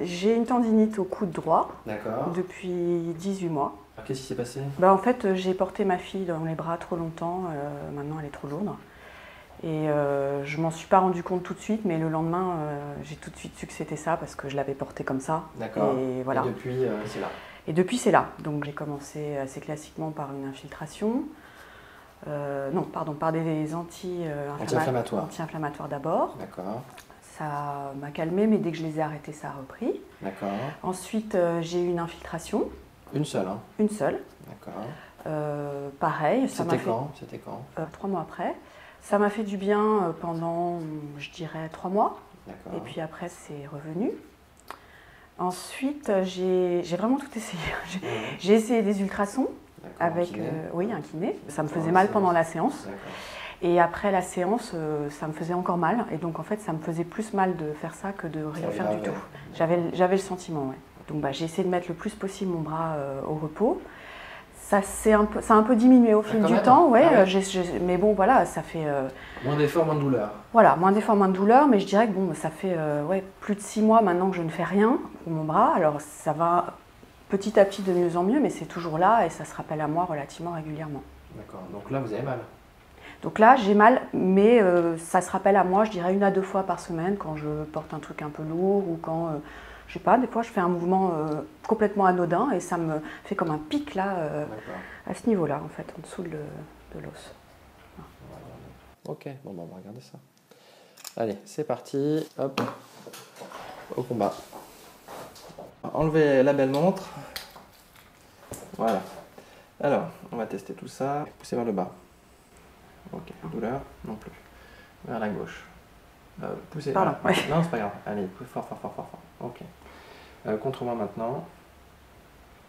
J'ai une tendinite au coude droit D'accord. depuis 18 mois. Alors, qu'est-ce qui s'est passé? En fait, j'ai porté ma fille dans les bras trop longtemps, maintenant elle est trop lourde. Et je m'en suis pas rendu compte tout de suite, mais le lendemain, j'ai tout de suite su que c'était ça parce que je l'avais portée comme ça. D'accord. Et voilà. Et depuis, c'est là. Et depuis, c'est là. Donc j'ai commencé assez classiquement par une infiltration. Non, pardon, par des Anti-inflammatoires. Anti-inflammatoires d'abord. D'accord. Ça m'a calmée, mais dès que je les ai arrêtés, ça a repris. D'accord. Ensuite, j'ai eu une infiltration. Une seule, hein? Une seule. D'accord. Pareil. C'était quand? C'était quand? 3 mois après. Ça m'a fait du bien pendant, je dirais, 3 mois. D'accord. Et puis après, c'est revenu. Ensuite, j'ai vraiment tout essayé. J'ai essayé des ultrasons avec un kiné. Ça me faisait mal pendant la séance. Et après la séance, ça me faisait encore mal. Et donc, en fait, ça me faisait plus mal de faire ça que de rien faire du tout. J'avais le sentiment, ouais. Donc, j'ai essayé de mettre le plus possible mon bras au repos. Ça a un peu diminué au fil du temps, ouais. Ah ouais. Mais bon, voilà, ça fait... Moins d'efforts, moins de douleur. Voilà, moins d'efforts, moins de douleur, mais je dirais que bon, ça fait plus de 6 mois maintenant que je ne fais rien pour mon bras. Alors ça va petit à petit de mieux en mieux, mais c'est toujours là et ça se rappelle à moi relativement régulièrement. D'accord, donc là vous avez mal? Donc là j'ai mal, mais ça se rappelle à moi, je dirais 1 à 2 fois par semaine quand je porte un truc un peu lourd ou quand... je sais pas, des fois je fais un mouvement complètement anodin et ça me fait comme un pic là, à ce niveau-là en fait, en dessous de l'os. Ok, bon on va regarder ça. Allez, c'est parti, hop, au combat. Enlevez la belle montre. Voilà. Alors, on va tester tout ça. Poussez vers le bas. Ok, douleur, non plus. Vers la gauche. Poussez. Pardon. Ouais. Non, c'est pas grave. Allez, poussez fort, fort, fort, fort, fort. Ok. Contre moi maintenant.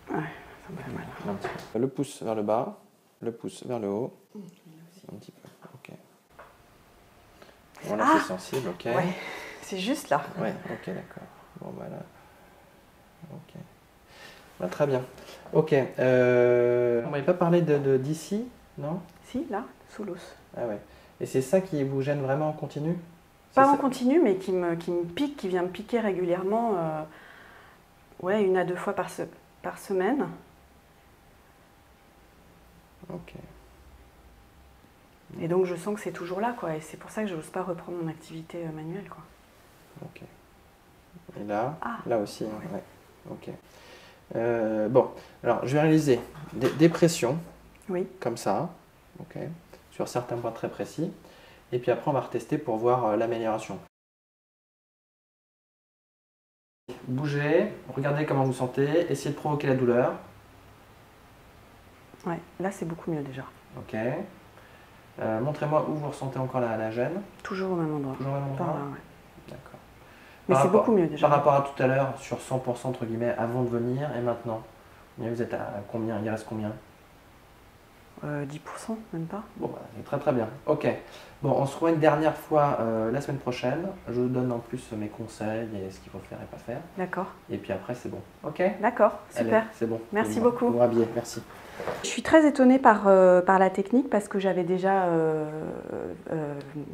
Ouais, ça me fait mal. Un petit peu. Le pouce vers le bas, le pouce vers le haut. Un petit peu. Ok. Bon, là c'est sensible, ok. Ouais, c'est juste là. Ouais, ok, d'accord. Bon, bah là. Ok. Bah, très bien. Ok. On m'avait pas parlé d'ici, non? Si, là, sous l'os. Ah ouais. Et c'est ça qui vous gêne vraiment en continu? Pas en continu, mais qui me pique, qui vient me piquer régulièrement. Ouais, 1 à 2 fois par semaine. Ok. Et donc je sens que c'est toujours là, quoi. Et c'est pour ça que je n'ose pas reprendre mon activité manuelle, quoi. Ok. Et là, là aussi, hein, ouais. Ok. Bon, alors je vais réaliser des pressions, comme ça, ok, sur certains points très précis. Et puis après, on va retester pour voir l'amélioration. Bougez, regardez comment vous sentez, essayez de provoquer la douleur. Ouais, là c'est beaucoup mieux déjà. Ok. Montrez-moi où vous ressentez encore la gêne. Toujours au même endroit. Toujours au même endroit. Ouais. D'accord. Mais c'est beaucoup mieux déjà. Par rapport à tout à l'heure, sur 100% entre guillemets, avant de venir et maintenant, vous êtes à combien? Il reste combien? 10%, même pas. Bon, bah, c'est très très bien. Ok. Bon, on se revoit une dernière fois la semaine prochaine. Je vous donne en plus mes conseils et ce qu'il faut faire et pas faire. D'accord. Et puis après, c'est bon. Ok? D'accord, super. C'est bon. Merci beaucoup. Vous rhabillez, merci. Je suis très étonnée par la technique parce que j'avais déjà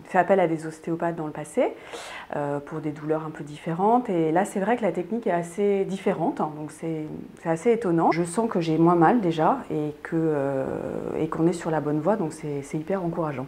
fait appel à des ostéopathes dans le passé pour des douleurs un peu différentes. Et là, c'est vrai que la technique est assez différente, hein, donc c'est assez étonnant. Je sens que j'ai moins mal déjà et qu'on est sur la bonne voie, donc c'est hyper encourageant.